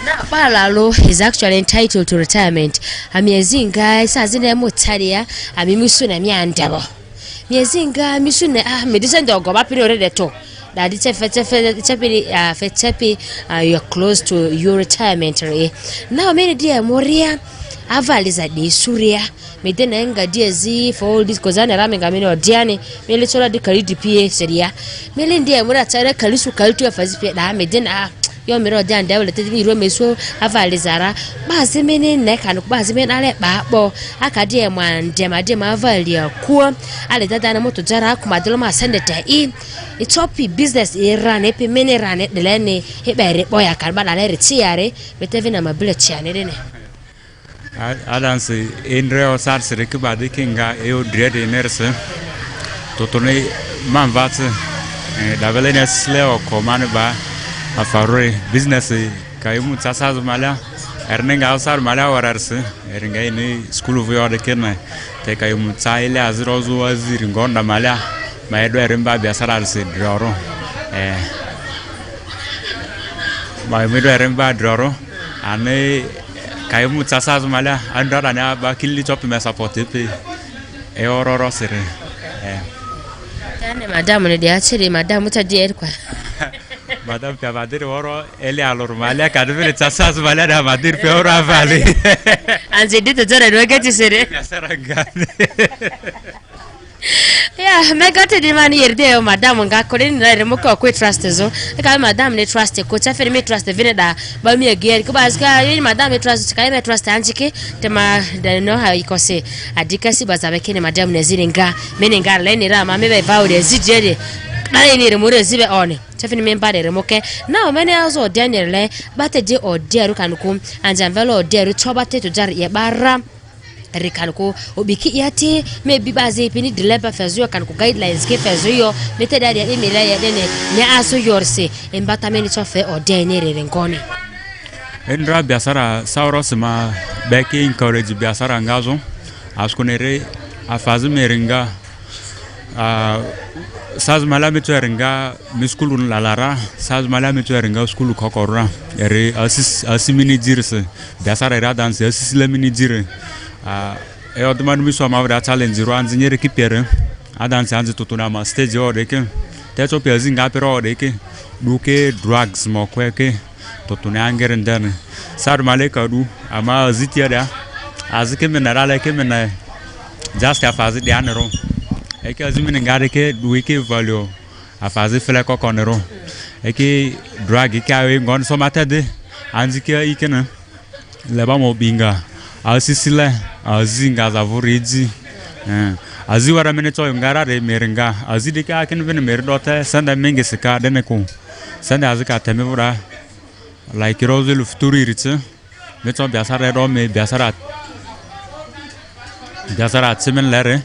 na Balalo is actually entitled to retirement amiezinga isazine mutaria amimusuna myandabo miezinga misuna medisa ndogo bapiro redeto that it's you're close to your retirement now many dear moria avaliza de suria medena enga diezi for all this kozana ramenga meno diane mele chola de kalidi pie seria mele ndiye mura tsare kalisu kaltu afazi pie da medena yo mero dan devil te mi ro meso avalizara baze mene ne kan baze mene ale babo akade mwande madema avalia ku ale dada na moto jara kuma dolo ma sendeta itopi business run epe mene run de lene hebere boya kan bala le retiare meteve na mabile chiane dene adanse enreo sarse rekuba de kinga eo drede nerse totone manvat da velene sleo komane ba afarre business kaymu tsasaz mala ernenga asar mala wararse ernga ini school of yode kenna te kaymu tsaile azrozu azir ngonda mala maedo eremba biasararse droro maedo eremba droro ane kaymu tsasaz mala andara na ba killi top me supporter pe e ororo sere tane madame ne dia chere madame tadie kwa madame Pavadir oro ele alormale kadvere tsasaz mala da madir pe oro avali anze dito jara no gati sere yeah megate di mani yerde madame ngakore ni remo ko trust zo ka madame ne trust ko cha fere me trust vine da ba mi ege ko baska ni madame trust ka me trust anjike tema da no ha ikose adika si bazabe kene madame ne ziringa menenga le ni rama me be vaude zijere na ni remo re zibe one cha fere me mbade remo ke na mene azo Daniel le bate je odieru kanukum anjanvelo odieru chobate to jar ye bara rikanko obiki yati maybe baze pini deliver fazo kan ko guidelines ke fazo yo mete dadi emela ya dene ne aso yorse embata meni chofe ordainere renkoni endra biasara sauros ma beki encourage biasara ngazo askunere afazu meringa saz mala metu eringa miskulu lalara saz mala metu eringa skulu kokora ere asimini jirse biasara era dance asisimini jire e odman mi so ma vra challenge ro anzinye rekipere adanse anzi tutuna ma stage o deke techo pezi nga pero deke duke drugs mo kweke tutuna angerenden sar maleka du ama zitiada azike minerale ke mena just a fazi de anero e ke azimine ngare ke duke value a fazi fele ko konero e ke drug ke awe ngon so matade anzike ikena leba mo binga asisile azinga zavuriji aziwara meneto ngara re meringa azidika akin ven merdote sanda mengesika deneko sanda azika temevura like rozelu futuri ritse meto biasara ro me biasara semenlere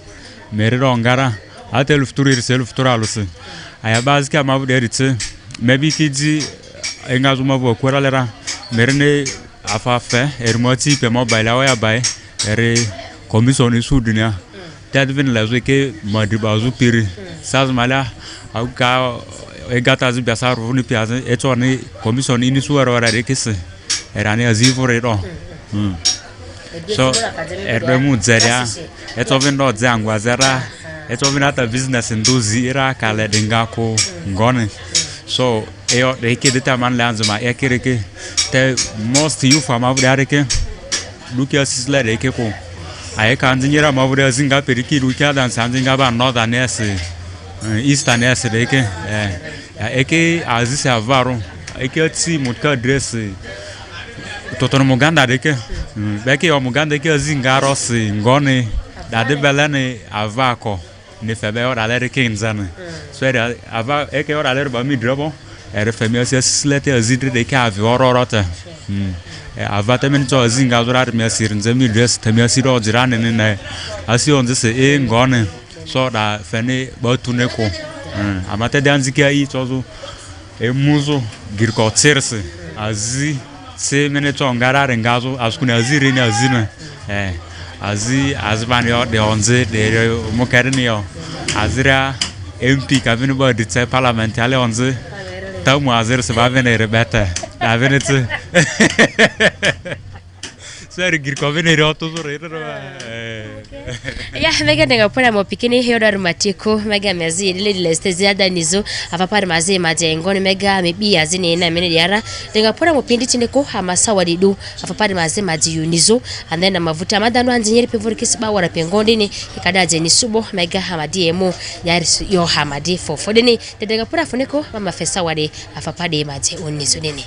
meriro ngara atel futuri ritse futura lusi ayabazika mavude ritse maybe kiji engazuma bo koralera merene afafe ermoti pe mobile awaya bay ere commission sudunia tadvin lazo ke madibazu piri sazmala au ka egata zu biasar runi piaze etoni commission ini suara wara rekese erani azivore ro so erbe mu zeria etovendo zangwa zera Eto minata business ndozi ira kale dingako ngone. So eyo de ke deta man lanzuma ekireke te most youth amabudareke dukia sisla de ke ko aye kanjira mabura zinga periki dukia dan sanjinga ba northern eastern de ke eke azise avaro eke ti mutka dress totono muganda de ke beke o muganda ke zinga rosi ngone dade belane avako ne febe ora lere kinzana so era ava eke ora lere ba mi drobo era famia se slete azidre de ka ave ororota ava temen to zinga zura mi asirinze mi dress temia siro jirane ne na asi onze se ngone so da fene ba tuneko amate danziki ai tozo muzo girko tserse azi se mene to ngara ngazo askuna azire ni azina azban yo de onze de mokarni yo azira MP kavini ba de parliament ale onze tamu azir se va venire beta la venite Sari girko venire otto zorero ya mega denga pona mo pikini heodar matiko mega mezi ile leste ziada nizo avapar maze majengo mega mebi azine na mene yara denga pona mo pindi tinde ko hamasa wadidu avapar maze majiyu nizo and then mavuta madano anjinyeri pevori kisiba wara pengondi ni ikadaje ni subo mega hamadi emo yari yo hamadi fofo deni denga pona foneko mama fesa wade avapade maje onizo deni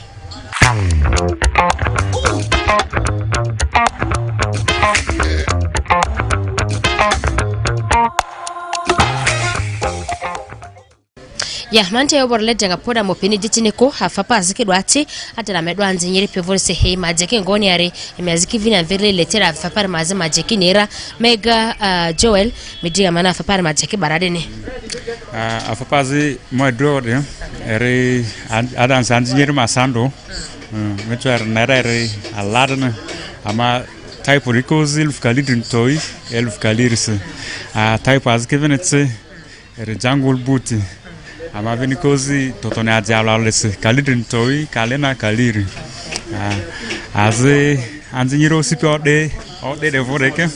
ya mante yo borle denga poda mo peni ditine ko hafapa azike dwati atala medwa anzinyeri pevori se he majeke ngoni are emaziki vina vile letera hafapa maze majeki nera mega Joel midiga mana hafapa majeki barade ne hafapa zi mo dro de ere adan anzinyeri masando meto er nere aladna ama type rikozil fkalidrin toy elf kalirs type azike venetse ere jungle boot ama vini kozi totone ajala lese kalidrin toy kalena kaliri aze anzinyiro sipi ode de voreke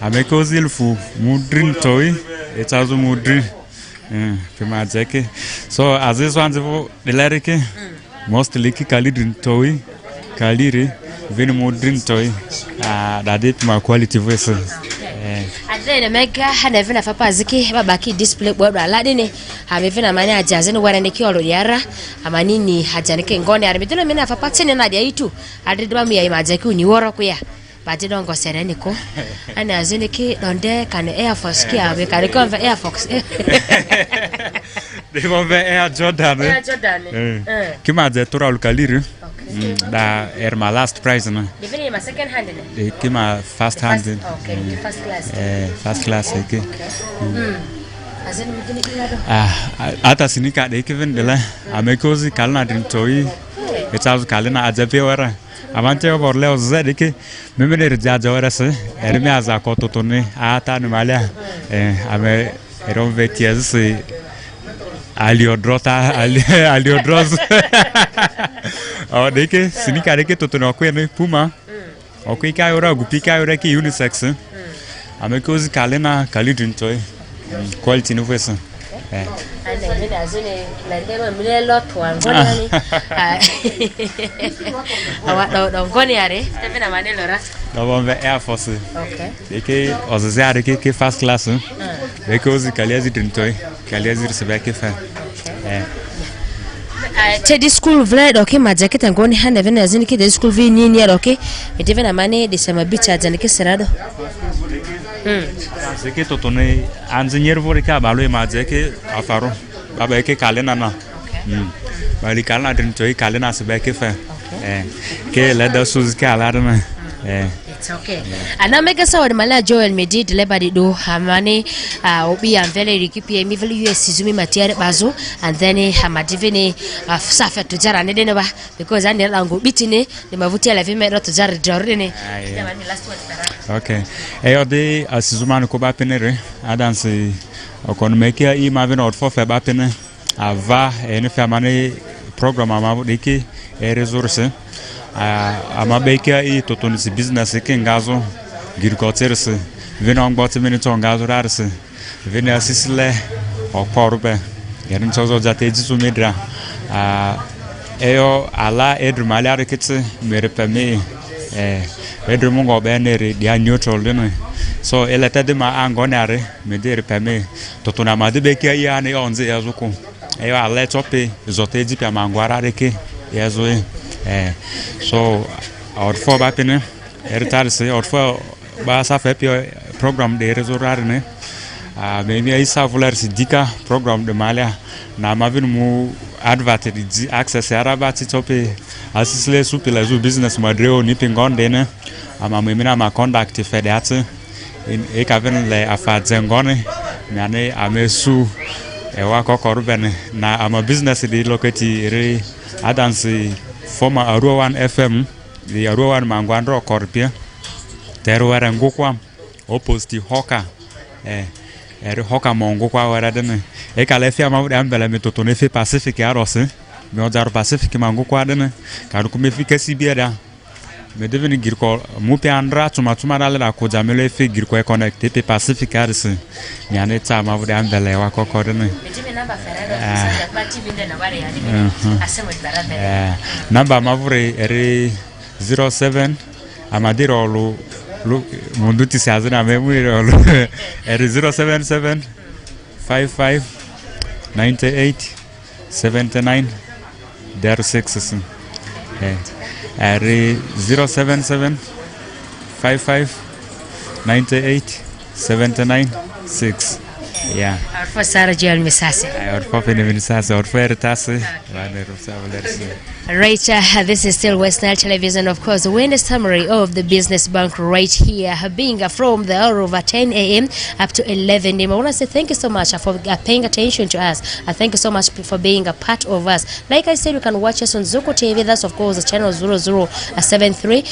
ame kozi ilfu mudrin toy etazo mudri pema jeke so aze so anzivo delareke mostly ki kalidrin toy kaliri vini mudrin toy dade pema quality voice adena mega hana vina fapa ziki babaki display bwa aladene amevina mani ajazeni warende kiolo yara amanini hajanike ngone arabidona mina fapa tsene na dia itu adedba mi ya imajaki uniworo kuya baje dongo sereni ko ana azeni ki donde kan Air Force ki abe kan ko Air Force de mo ve Air Jordan kima je tora kaliri da my last prize na devini ma second hand ne kima first hand okay first class first class okay azeni mjini ilado ata sinika de kevin de la amekozi kalna din toy etav kalna ajabe wara amante borle ozade ke memene rjaja wara se erme azako totone ata ni malia ame eron vetias aliodros deke sinika deke totone okwe puma okwe ka ora gupika ora ki unisex amekozi kalena kalidrin toy quality no vesa ande mina azini landema milelo twangoni awa do ngoni are tevena manelora do Air Force okay deke ozazare ke first class deke ozi kaliazi drintoy kaliazi sebeke fa Teddy school vle okay majaketa ngoni hana vena azini ke the school vi nini ya okay etevena mane de sama bicha janike serado Seke totone engineer vore ka balo imajeke afaro baba ke kalena na bali kalena din toy kalena sebeke fa ke leda suz ka alarma it's okay ana mega sawa mala Joel medid lebadi do hamane obi amvele rikipi mi vele US zumi matiare bazo and then hamadivene safa to jara ne dene ba because and lango bitine de mavuti ala vime ro to jara dorene jamani last one okay ode asizuma ko ba penere adanse okonomekia I ma vena for fa ba pene ava ene famane program ama deke resource amabekia I totonisi business ke ngazo agriculture se vena ngbote meni to ngazo rarse vini asisile okorbe yerin sozo jateji sumidra eyo ala edrumali arikitsi mere pemi edrumungo beneri dia neutral dene so eleta de ma angonare medere pemi totuna madibeke yani onze yazuku eyo ala tope zoteji pia mangwara reke yazo so orfo bapene eritarse orfo ba safe pio program de rezorar ne maybe isa voler sidika program de malia na mavin mu advertise access arabati tope asisle supila zu business madreo ni pingonde ne ama memina ma contact fedate in ekaven le afadzengone nane amesu ewa kokorubene na ama business di lokati re adansi former Arua 1 FM the Arua 1 mangwandro korpia terwara ngukwa opposite hoka hoka mongo kwa wara dene ekale fia ma ambele metoto ne fe Pacific arose me odaro Pacific mango kwa dene kanu kuma fi kasi biada me deveni girko mupi andra tuma dale la ko jamele fe girko e connecté pe Pacific arose nyane ta ma bude ambele wa kokko dene namba mavure ere 07 amadiro lu munduti siazina memory lu ere 077 55 98 79 06 ere 077 55 98 79 6 yeah. For Sarah Joel Misase. Or for Misase or for Tase. Right, this is still West Nile Television, of course. We're in the summary of the Business Bank right here, being from the hour of 10 a.m. up to 11 a.m. I want to say thank you so much for paying attention to us. Thank you so much for being a part of us. Like I said, you can watch us on Zuko TV. That's, of course, channel 0073.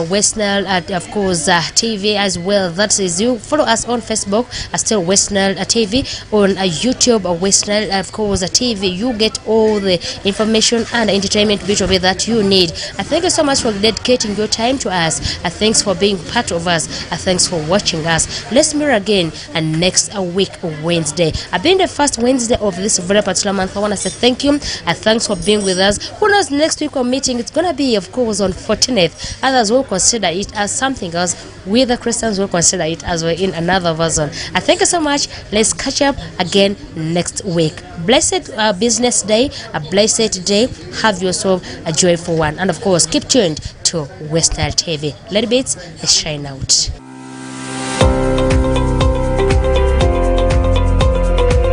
West Nile, of course, TV as well. That is, you follow us on Facebook, still West Nile TV, on YouTube, West Nile, of course, TV. You get all the information and entertainment bit of it that you need. Thank you so much for dedicating your time to us. Thanks for being part of us. Thanks for watching us. Let's meet again next week Wednesday. Being the first Wednesday of this very particular month, I want to say thank you. Thanks for being with us. Who knows, next week we're meeting, it's going to be, of course, on 14th. Others will consider it as something else. We the Christians will consider it as we're in another version. Thank you so much. Let's catch up again next week. Blessed business day, a blessed day. Have yourself a joyful one, and of course keep tuned to West Nile TV. Let it be, shine out.